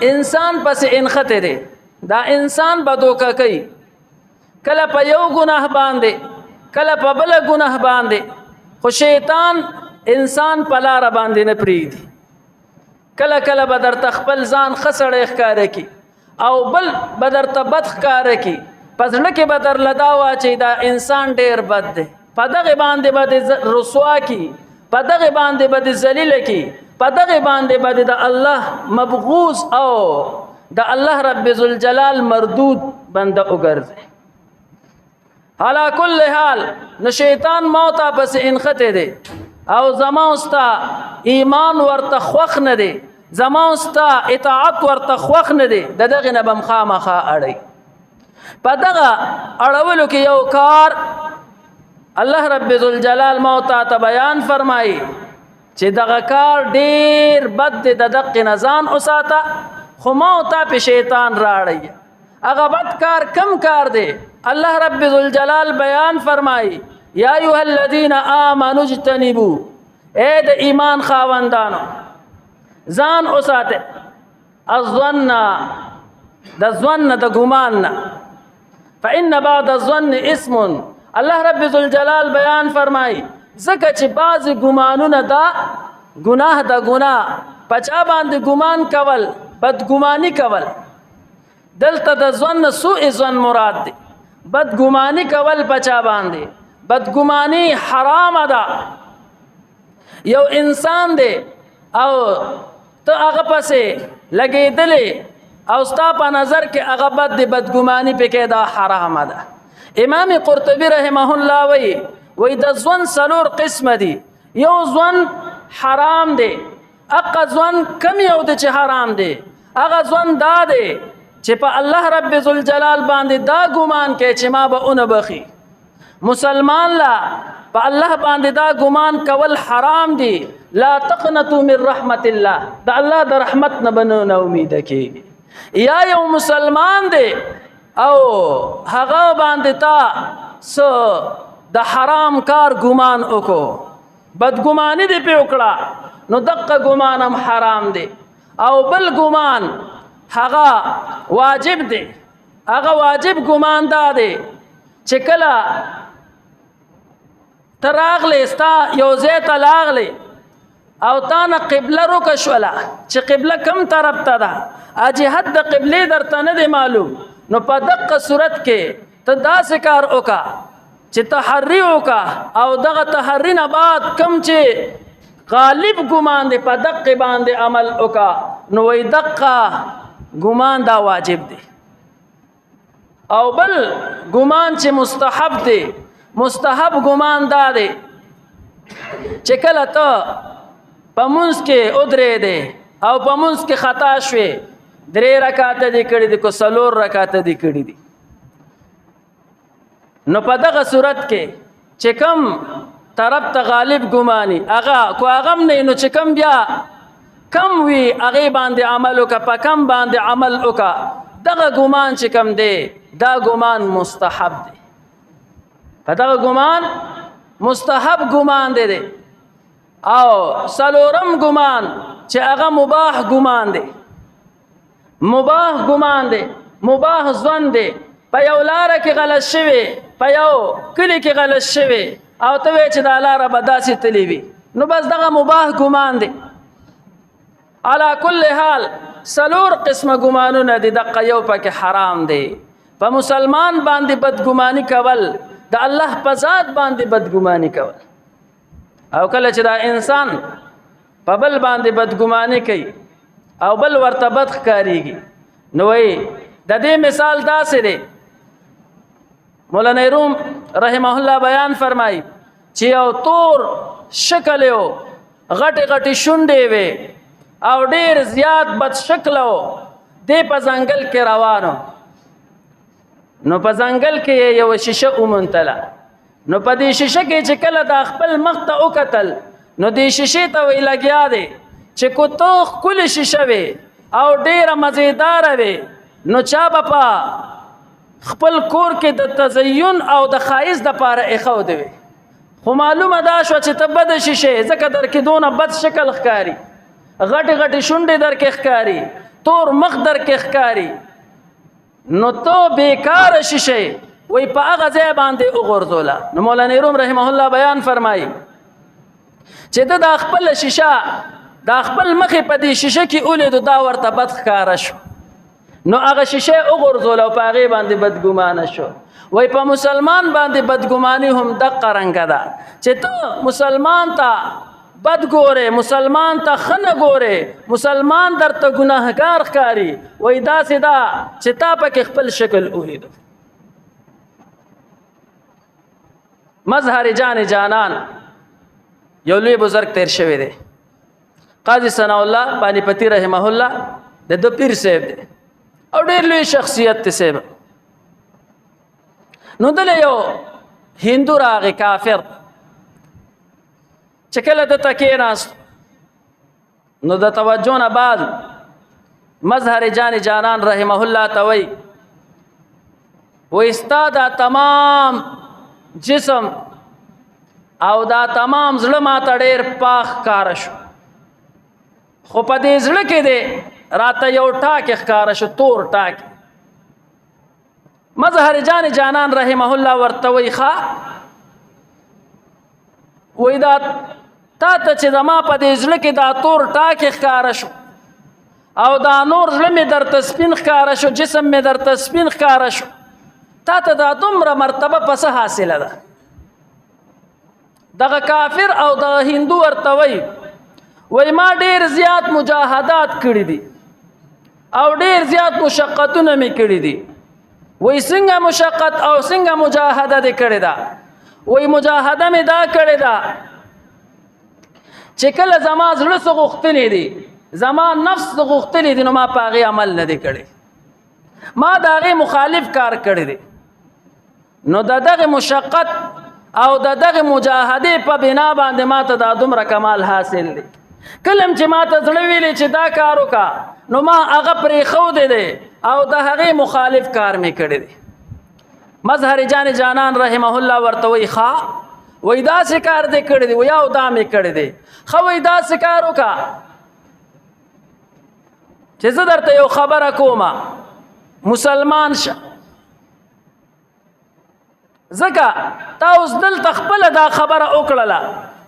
انسان پس انخته دی دا انسان به دوکه کوي کله په یو ګناه باندې کله په بل ګناه باندې خو شیطان انسان په لار باندې نه پریږدي کله کله به درته خپل ځان ښه سړی ښکاره کي او بل به درته بد ښکاره کي په زړه کې به درله دا واچوي دا انسان ډېر بد دی په دغې باندې به دې رسوا کي په دغې باندې به دې ذلیله کي په دغې باندې به دې د الله مبغوض او د الله رب ذوالجلال مردود بنده وګرځي علا کل حال نو شیطان موتا پس انخته دی او زما ستا ایمان ورته خوښ نه دی زما ستا اطاعت ورته خوښ نه دی د دغې نه به م خامخا اړوي په دغه اړولو کې یو کار الله رب ذوالجلال موتا ته بیان فرمایي چې دغه کار ډېر بد دی د دقې نه ځان وساته خو موتا پې شیطان راړی هغه بد کار کم کار دی الله رب ذوالجلال بیان فرمایي یا ایها الذین آمنوا اجتنبوا اے د ایمان خاوندانو ځان وساته الظن د ظن د ګمان نه فإن بعد الظن اسم الله رب ذوالجلال بیان فرمایي ځکه چې بعضې ګمانونه دا ګناه د ګناه په چا باندې ګمان کول بدګماني کول دلته د ظن سوء ظن مراد دی بدګماني کول په چا باندې بدګماني حرامه ده یو انسان دی او ته هغه پسې لګېدلې او ستا په نظر کې هغه بد دی بدګماني پکې دا حرامه ده امام قرطبي رحمه الله وی د ظن څلور قسمه دي یو ظن حرام دی اقا ظن کم یو دی چې حرام دی هغه ظن دا دی چې په الله رب ذوالجلال باندې دا ګمان کوي چې ما به اونه بخي مسلمان لا په الله باندې دا ګمان کول حرام دی لا تقنطوا من رحمت الله د الله د رحمت نه به نه امیده کېږي یا یو مسلمان دی او هغه باندې تا څه د حرام کار ګمان وکړو بدګماني دې پې وکړه نو دقه ګمان هم حرام دی او بل ګمان هغه واجب دی هغه واجب ګمان دا دی چې کله ته راغلې ستا یو ځای ته لاغلې او تا نه قبله روکه شوله چې قبله کم طرف ته ده جهت د قبلې درته نه دی معلوم نو په دقه صورت کې ته داسې کار وکړه چې تحري وکړه او دغه تحري نه بعد کم چې غالب ګمان دی په دقې باندې عمل وکړه نو وایي دقه ګمان دا واجب دی او بل ګمان چې مستحب دی مستحب ګمان دا دی چې کله ته په منځ کې ودرېدې او په منځ کې خطا شوې 3 رکعاته دې کړي دي که 4 رکعاته دې کړي دي نو په دغه صورت کې چې کم طرف ته غالب ګماني هغه کو هغه هم نه نو چې کم بیا کم وي هغې باندې عمل وکړه په کم باندې عمل وکړه دغه ګمان چې کم دی دا ګمان مستحب دی په دغه ګمان مستحب ګمان دی او څلورم ګمان چې هغه مباح ګمان دی مباح ګمان دی مباح ظن دی په یو لاره کې غلط شوی په یو کلي کې غلط شوی او ته وایې چې دا لاره به داسې تللی وي نو بس دغه مباح ګمان دی علا کل حال 4 قسمه ګمانونه دي دقه یو پکې حرام دی په مسلمان باندې بدګماني کول د الله په ذات باندې بدګماني کول او کله چې دا انسان په بل باندې بدګماني کوي او بل ورته بد ښکارېږي نو وایي د دې مثال داسې دی مولانا روم رحمه الله بیان فرمایي چې یو تور شکل یو غټې غټې شونډې وې او ډېر زیات بد شکله و دی په ځنګل کې روانو نو په ځنګل کې یو شیشه وموندله نو په دې شیشه کې چې کله دا خپل مخ ته وکتل نو دې شیشې ته وی لګیا دی چې کو ته ښکلې شیشه وې او ډېره مزېداره وې نو چا به په خپل کور کې د تزین او د ښایست دپاره ایښودې وې خو معلومه دا شوه چې ته بده شیشې ځکه در کې دونه بد شکل ښکاري غټ غټ شونډې در کې ښکاری تور مخ در کې ښکاری نو تو بیکار شیشه وی په هغه ځای باندې وغورځوله. نو مولانا روم رحمه الله بیان فرمایي چې د خپل شیشه د خپل مخې په دې شیشه کې ولیدو دا ورته بد ښکاره شو نو هغه شیشه وغورځوله او په هغې باندې بدګمانه شو. وی په مسلمان باندې بدګماني هم دقه رنګه ده چې ته مسلمان ته بد ګورې مسلمان ته ښه نه ګورې مسلمان درته ګناهګار ښکاري وی داسې ده چې تا پکې خپل شکل ولیدو. مظهر جان جانان یو لوی بزرگ تیر شوی دی قاضی ثناء الله پانی پتی رحمه الله د دو پیر صاحب دی او ډېر لوی شخصیت دی صاحب. نو دله یو هندو راغی کافر چې کله دته کېناست نو د توجه نه بعد مظهر جان جانان رحمه الله ته وی ستا دا تمام جسم او دا تمام زړه ماته ډېر پاک ښکاره شو خو په دې زړه کې دی راته یو ټاکې ښکاره شو تور ټاکې. مظهر جان جانان رحمه الله ورته وی ښه وی دا تا ته چې زما په دې زړه کې دا تور ټاکې ښکاره شو او دا نور زړه مې درته سپین ښکاره شو جسم مې درته سپین ښکاره شو تا ته دا دومره مرتبه په څه حاصله ده؟ دغه کافر او دغه هندو ورته وی ما ډېر زیات مجاهدات کړي دي او ډېر زیات مشقتونه مې کړي دي. وی څنګه مشقت او څنګه مجاهده دې کړې ده؟ وی مجاهده مې دا کړې ده چې کله زما زړه څه غوښتلې دي زما نفس څه غوښتلې دي نو ما په هغې عمل نه دی کړی ما د هغې مخالف کار کړی دی. نو د دغه مشقت او د دغه مجاهدې په بنا باندې ما ته دا دومره کمال حاصل دی. کلم چې ما ته زړه ویلې چې دا کار وکړه نو ما هغه پرېښودی دی او د هغې مخالف کار مې کړی دی. مظهر جان جانان رحمه الله ورته وی ښه وی داسې کار دې کړی دی وی او دا مې کړی دی ښه وی داسې کار وکړه چې زه درته یو خبره کومه مسلمان شه ځکه تا اوس دلته خپله دا خبره وکړله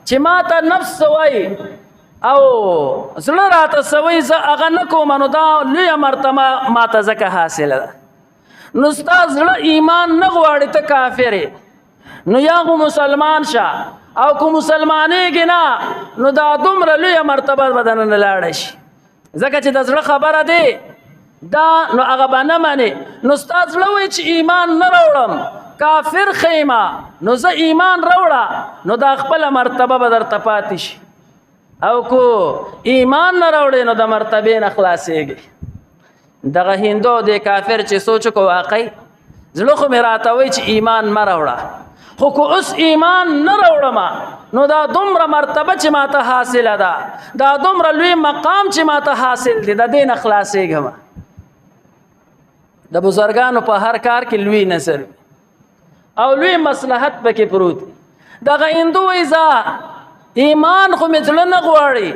چې ما ته نفس وایي او زړه راته څه وایي زه هغه نه کوم نو دا لویه مرتبه ما ته ځکه حاصله ده. نو ستا زړه ایمان نه غواړي ته کافر یې نو یا خو مسلمان شه او که مسلمانېږي نه نو دا دومره لویه مرتبه به دننه لاړه شي ځکه چې د زړه خبره دی دا نو هغه به نه منې نو ستا زړه وایي چې ایمان نه راوړم کافر خیمه نو زه ایمان راوړه نو دا خپله مرتبه به درته پاتې شي او کو ایمان نه راوړې نو د مرتبې نه خلاصېږي. دغه هندو د کافر چې سوچ کو واقعي زړه خو مې راته وایي چې ایمان مه راوړه خو که اوس ایمان نه راوړم نو دا دومره مرتبه چې ما ته حاصله ده دا دومره لوی مقام چې ما ته حاصل دی د دې نه خلاصېږم. د بزرګانو په هر کار کې لوی نظر او لوی مصلحت پکې پروت دی. دغه هندو وایي زه ایمان خو مې زړه نه غواړي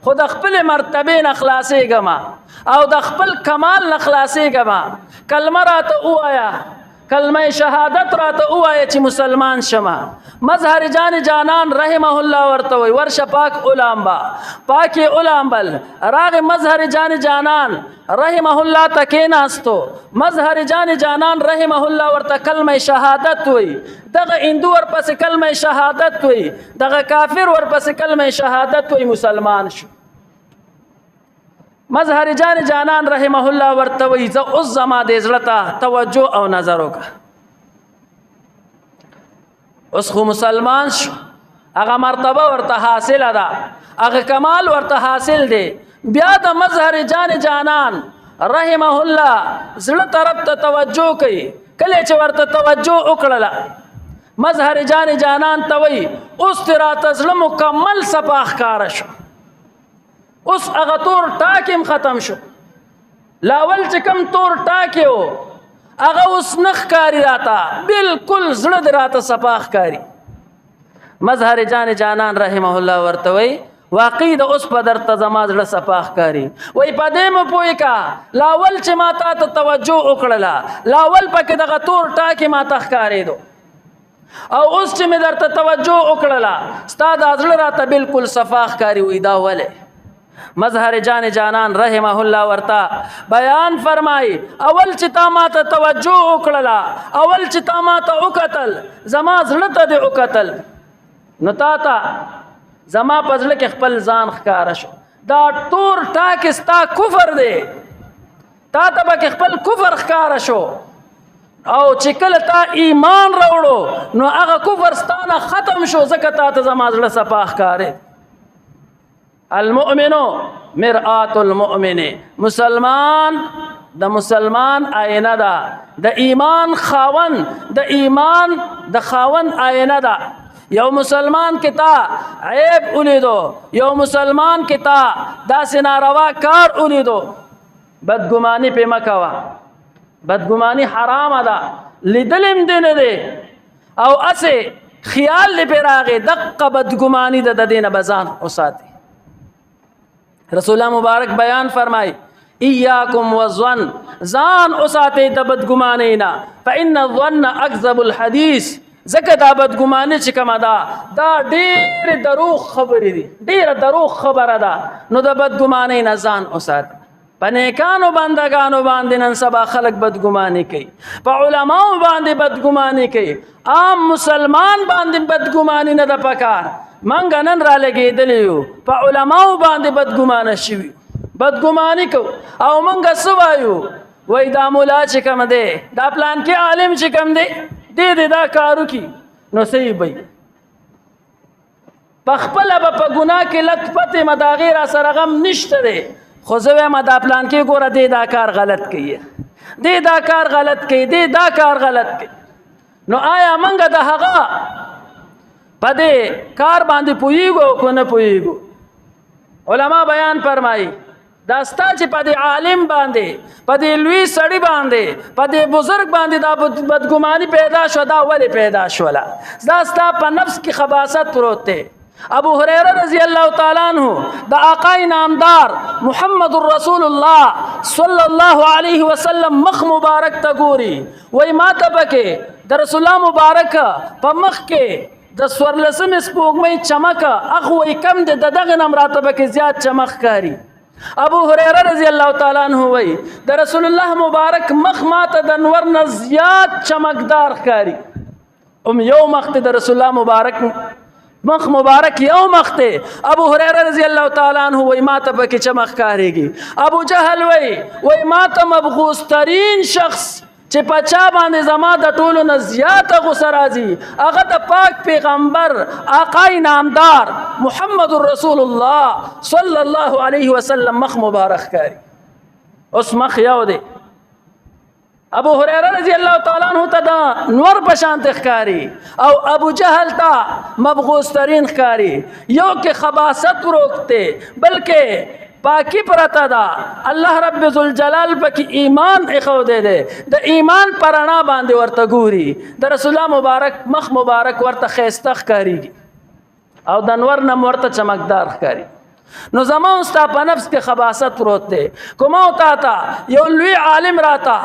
خو د خپلې مرتبې نه خلاصېږم او د خپل کمال نه خلاصېږم. کلمه راته ووایه کلمه شهادت راته ووایه چې مسلمان شمه. مظهر جان جانان رحمه الله ورته وایي ورشه پاک اولامبا پاکې اولامبل راغې مظهر جان جانان رحمه الله ته کېناستو. مظهر جان جانان رحمه الله ورته کلمه شهادت وایي دغه هندو ورپسې کلمه شهادت وایي دغه کافر ورپسې کلمه شهادت وایي مسلمان شو. مظهر جان جانان رحمه الله ورته وایي زه اوس زما دې زړه ته توجه او نظر وکړه اوس خو مسلمان شو هغه مرتبه ورته حاصله ده هغه کمال ورته حاصل دی. بیا د مظهر جان جانان رحمه الله زړه طرف ته توجه کوي. کله چې ورته توجه وکړله مظهر جان جانان ته وایي اوس دې راته زړه مکمل صفا ښکاره شو اوس هغه تور ټاکې هم ختم شو. لاول چې کوم تور ټاکې و هغه اوس نه ښکاري راته بلکل زړه دې راته صفا ښکاري. مظهر جان جانان رحمه الله ورته وایي واقعي د اوس په درته زما زړه صفا ښکاري. وایي په دې مو پوه کا لاول چې ما تا ته توجه وکړله لاول پکې دغه تور ټاکې ما ته ښکارېدو او اوس چې مې درته توجه وکړله ستا دا زړه راته بالکل صفا ښکاري. وایي دا ولې؟ مظهر جان جانان رحمه الله ورته بیان فرمایي اول چې تا ما ته توجه وکړله اول چې تا ما ته وکتل زما زړه ته دې وکتل نو تا ته زما په زړه کې خپل ځان ښکاره شو. دا تور ټاکې ستا کفر دی تا ته پکې خپل کفر ښکاره شو او چې کله تا ایمان راوړو نو هغه کفر ستا نه ختم شو ځکه تا ته زما زړه صفا ښکارېد. المؤمن مرآت المؤمن مسلمان د مسلمان آینه ده د ایمان خاون د ایمان د خاون آینه ده. یو مسلمان کې تا عیب ولیدو یو مسلمان کې تا داسې ناروا کار ولیدو بدګماني پې مه کوه. بدګماني حرامه ده لیدل هم دې نه دی او هسې خیال دې پرې راغی دقه بدګماني ده د دې نه به ځان وساتي. رسول الله مبارک بیان فرمای ایاکم والظن ځان وساتئ د بدګمانۍ نه فإن الظن اکذب الحدیث ځکه دا بدګماني چې کومه ده دا ډېرې دروغ خبرې دي ډېره دروغ خبره ده نو د بدګمانۍ نه ځان وساتئ. په نیکانو بندگانو باندې نن سبا خلک بدګماني کوي په علماو باندې بدګماني کوي عام مسلمان باندې بدګماني نه ده پکار. منګه نن را لګېدلی یو په علماو باندې بدګمانه شوي بدګماني کو او منګه څه وایو وایي دا ملا چې کوم دی دا پلان کې عالم چې کوم دی دې دا کار وکړي نو صحیح به په خپله به په ګناه کې لت پت یم د هغې را سره غم نشته دی خو زه وایم دا پلان کې ګوره دې دا کار غلط کوي دې دا کار غلط کوي دې دا کار غلط کوي. نو آیا منګه د هغه په دې کار باندې پوهېږو او که نه پوهېږو؟ علما بیان فرمایي دا ستا چې په دې عالم باندې په دې لوی سړي باندې په دې بزرګ باندې دا بدګماني پیدا شوه دا ولې پیدا شوله؟ دا ستا په نفس کې خباثت پروت دی. ابو هريره رضی الله تعالی عنہ د آقای نامدار محمد رسول الله صلی الله علیه وسلم مخ مبارک ته ګوري وای ما ته پکې د رسول الله مبارک په مخ کې د سورلسمې سپوږمۍ چمک هغه وای کم دی د دغه نه هم راته پکې زیات چمک ښکاري. ابو هريره رضی الله تعالی عنہ وای د رسول الله مبارک مخ ماته د انور نه زیات چمکدار ښکاري. یو مخ د رسول الله مبارک مخ مبارک یو مخ ته ابو هريره رضی الله تعالی عنہ وای ما ته پکې چمک ښکارېږي. ابو جهل وای ما ته مبغوث ترین شخص چې په چا باندې زما د ټولو نه زیاته غصه راځي هغه د پاک پیغمبر آقای نامدار محمد رسول الله صلی الله علیه وسلم مخ مبارک ښکاري. اوس مخ یو دی ابو هريره رضی الله تعالی عنہ ته د نور په شان ښکاري او ابو جهل ته مبغوث ترین ښکاري. یو کې خباثت روکته بلکې پاکی پرتا دا الله رب ذوالجلال پکې ایمان اخو دے د ایمان پرانا باندې ورته ګوري د رسول الله مبارک مخ مبارک ورته خيسته ښکاریږي او د انور نم ورته چمکدار ښکاری. نو زما استا په نفس کې خباثت پروت دی کومه وتا تا یو لوی عالم راتا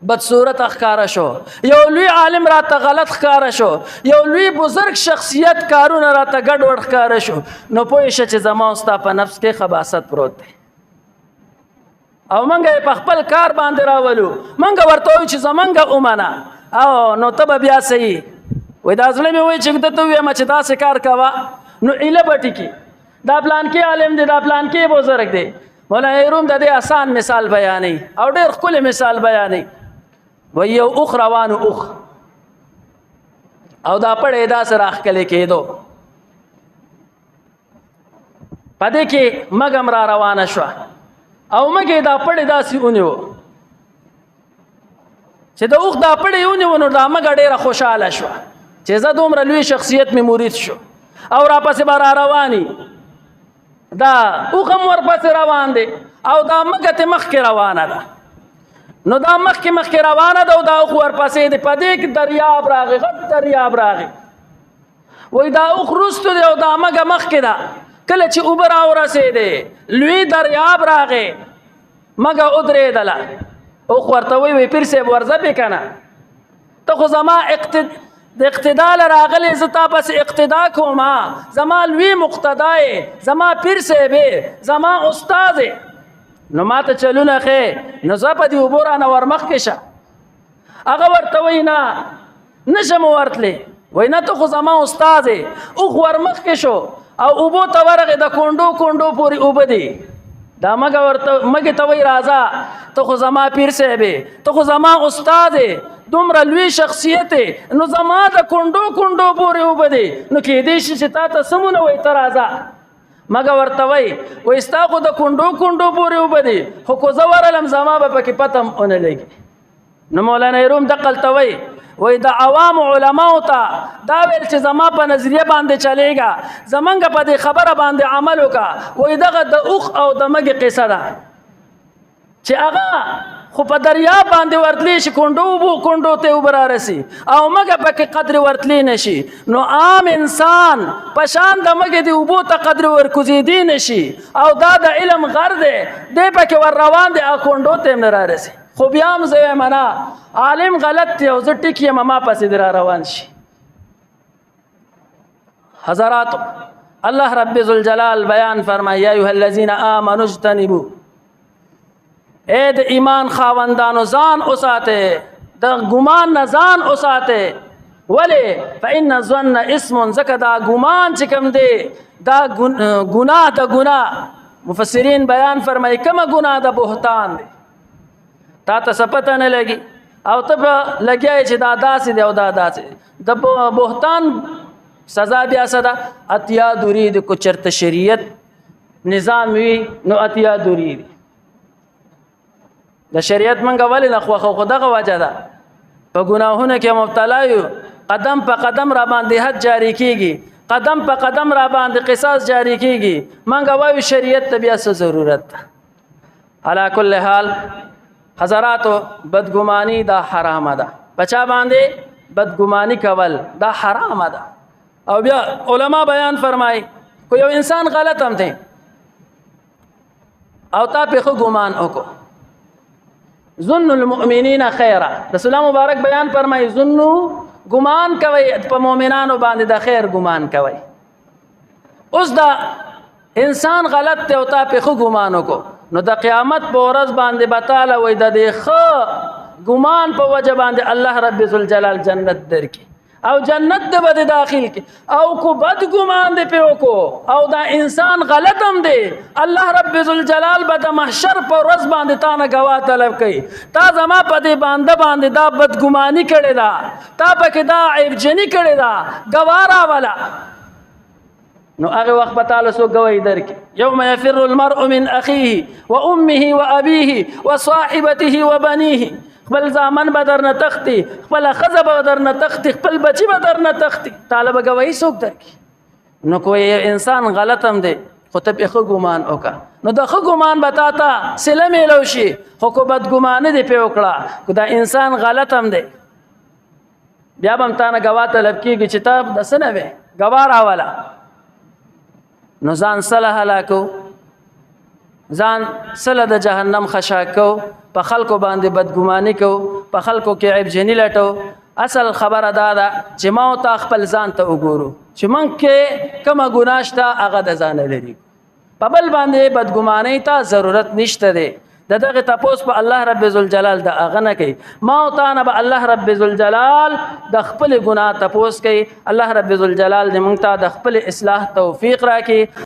بدصورت ښکارا شو یو لوی عالم راته غلط ښکارا شو یو لوی بزرگ شخصیت کارونه راته ګډ وډ ښکارا شو نو پوه شه چې زما استا په نفس کې خباثت پروت دی او منګه په خپل کار باندې راولو منګه ورته وي چې زمنګه اومنه او نو ته بیا صحیح وای دا ځلې مې وای چې ته وایم چې دا څه کار کوا نو اله بټی کی دا پلان کې عالم دی دا پلان کې بزرگ دی. مولانا روم د دې آسان مثال بیانې او ډېر ښکلی مثال بیانې و یو اوخ روانو اوخ او دا پړې دا سره راښکلې کېدو په دې کې مګم را روانه شوه او مګې دا پړې داسې ونیو چې د اوخ دا پړې ونیو نو دا مګه ډېره خوشحاله شوه چې زه دومره لوی شخصیت مې مرید شو او راپسې به را رواني دا اوخ هم ورپسې روان دی او دا مګه تې مخکې روانه ده نو دا مخکې روانه ده او دا اوخ ورپسې دی په دې کې دریاب راغی غټ دریاب راغی وای دا اوخ رستو دی او دا مګه مخکې ده کله چې اوبه راورسېدې لوی دریاب راغی مګه ودرېدله اوخ ورته وی پیر صاحب ورځه پې که نه ته خو زما د اقتدا له راغلې زه تا پسې اقتدا کوم زما لوی مقتدا یې زما پیر صاحب یې زما استاد یې نو ما ته چلونه ښې نو زه په دې اوبو رانه ورمخکې شه هغه ورته وایي نه نشم ورتلی وایي نه ته خو زما استاد یې اوخ ورمخکې شو او اوبو ته ورغې د کونډو کونډو پورې اوبه دي دا مګې ته وایي راځه ته خو زما پیر صاحب یې ته خو زما استاد یې دومره لوی شخصیت نو زما د کونډو کونډو پورې اوبه دي نو کېدی شي چې تا ته سمونه وایي ته راځه مګه ورته وایي ستا خو د کونډو کونډو پورې اوبه دي خو که زه ورلم زما به پکې پته هم ونه لګي نو مولانا روم دقلته وایي د عوامو علماو ته دا ویل چې زما په نظریه باندې چلیږه زمونږ په دې خبره باندې عمل وکړه وایي دغه د اوښ او د مږې قصه ده چې هغه خو په دریاب باندې ورتلی شي کونډو ته اوبه رارسي او مګه پکې قدر ورتلی نشي نو عام انسان په شان د مګې د اوبو ته قدر ورکوزېدی نشي او دا د علم غر دی دی پکې ور روان دی او کونډو ته هم نه رارسي خو بیا هم زه وایم نه عالم غلط دی او زه ټیک یم ما پسې دې را روان شي حضرات الله رب ذوالجلال بیان فرمایي یا ایها الذین آمنوا اجتنبوا اے د ایمان خاوندانو ځان وساته د ګمان نه ځان وساته ولې فإن الظن اسم ځکه دا ګمان چې کوم دی دا ګناه د ګناه مفسرین بیان فرمایي کومه ګناه د بهتان دی تا ته څه پته نه لګي او ته به لګیا چې دا داسې دی او دا داسې د بهتان سزا بیا څه ده اتیا دوری د کو چرته شریعت نظام وي نو اتیا دوری دی د شریعت منګه ولې نه خوښه خو دغه وجه ده په ګناهونو کې مبتلا یو قدم په قدم را باندې حد جاری کیږي قدم په قدم را باندې قصاص جاری کیږي منګه وایو شریعت ته بیا څه ضرورت ده علا کل حال حضراتو بدګماني دا حرامه ده پچا باندې بدګماني کول دا حرامه ده او بیا علما بیان فرمای کو یو انسان غلط هم دی او تا په خو ګمان وکړو ظن المؤمنین خیره رسول الله مبارک بیان فرمای ظنو ګمان کوي په مؤمنانو باندې د خیر ګمان کوي اوس دا انسان غلط ته او تا په خو ګمان وکړو نو د قیامت په ورځ باندې بتاله وای د دې خو ګمان په وجه باندې الله رب ذوالجلال جنت درکې او جنت دې به داخل کی او کو بد ګمان دې په وکړو او دا انسان غلط هم دی الله رب ذوالجلال به د محشر په ورځ باندې تا نه گواه طلب کوي تا زما په دې باندې دا بد ګماني کړې ده تا پکې دا عیب جنی کړې ده گواه راولا نو هغه وخت به تعالی سو گواهی درکې یوم یفر المرء من اخیه وامه وابیه وصاحبته وبنیه خپل زامن به درنه تختی خپل ښځه به درنه تختی خپل بچي به درنه تختی تعالی به گواهی څوک درکړي نو کوئی انسان غلط هم دی خو ته پې ښه ګمان وکړه نو د ښه ګمان به تا ته صله میلو شي خو که بدګماني دې پې وکړه که دا انسان غلط هم دی بیا به هم تا نه ګواه طلب کېږي چې ته د څه نه وې ګواه راوله نو ځان سله هلاکو ځان سله د جهنم خشاک کو په خلکو باندې بدګماني کو په خلکو کې عیب جنی لټو اصل خبره دا ده چې ما او تا خپل ځان ته وګورو چې موږ کې کومه ګناه شته هغه د ځانه لري په بل باندې بدګمانۍ ته ضرورت نشته دی د دغه تپوس په الله رب ذوالجلال د هغه نه کوي ما او تا نه به الله رب ذوالجلال د خپل ګناه تپوس کوي الله رب ذوالجلال دې موږ ته د خپل اصلاح توفیق راکړي